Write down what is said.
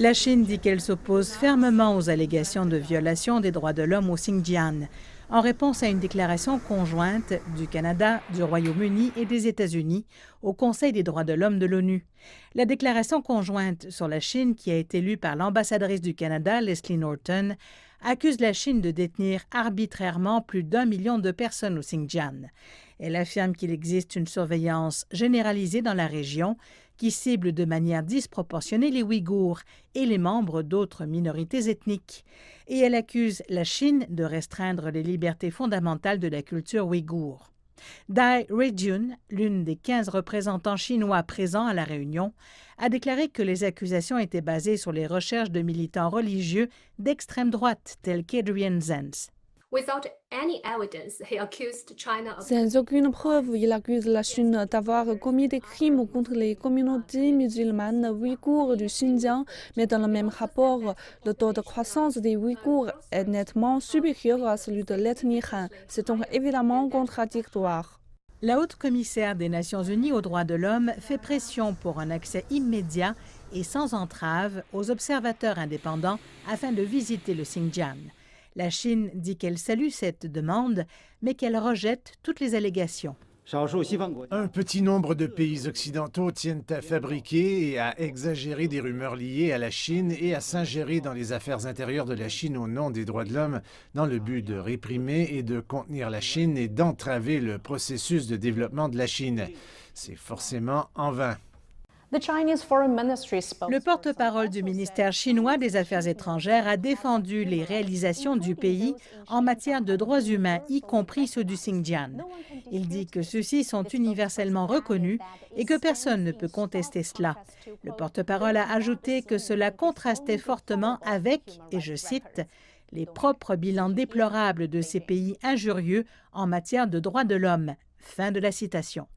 La Chine dit qu'elle s'oppose fermement aux allégations de violation des droits de l'homme au Xinjiang, en réponse à une déclaration conjointe du Canada, du Royaume-Uni et des États-Unis au Conseil des droits de l'homme de l'ONU. La déclaration conjointe sur la Chine, qui a été lue par l'ambassadrice du Canada, Leslie Norton, accuse la Chine de détenir arbitrairement plus d'1 million de personnes au Xinjiang. Elle affirme qu'il existe une surveillance généralisée dans la région qui cible de manière disproportionnée les Ouïghours et les membres d'autres minorités ethniques. Et elle accuse la Chine de restreindre les libertés fondamentales de la culture ouïghour. Dai Ruijun, l'une des 15 représentants chinois présents à la réunion, a déclaré que les accusations étaient basées sur les recherches de militants religieux d'extrême droite tels qu'Adrian Zenz. Sans aucune preuve, il accuse la Chine d'avoir commis des crimes contre les communautés musulmanes ouïghours du Xinjiang, mais dans le même rapport, le taux de croissance des Ouïghours est nettement supérieur à celui de l'ethnie Han. C'est donc évidemment contradictoire. La haute commissaire des Nations unies aux droits de l'homme fait pression pour un accès immédiat et sans entrave aux observateurs indépendants afin de visiter le Xinjiang. La Chine dit qu'elle salue cette demande, mais qu'elle rejette toutes les allégations. Un petit nombre de pays occidentaux tiennent à fabriquer et à exagérer des rumeurs liées à la Chine et à s'ingérer dans les affaires intérieures de la Chine au nom des droits de l'homme dans le but de réprimer et de contenir la Chine et d'entraver le processus de développement de la Chine. C'est forcément en vain. Le porte-parole du ministère chinois des Affaires étrangères a défendu les réalisations du pays en matière de droits humains, y compris ceux du Xinjiang. Il dit que ceux-ci sont universellement reconnus et que personne ne peut contester cela. Le porte-parole a ajouté que cela contrastait fortement avec, et je cite, « les propres bilans déplorables de ces pays injurieux en matière de droits de l'homme ». Fin de la citation.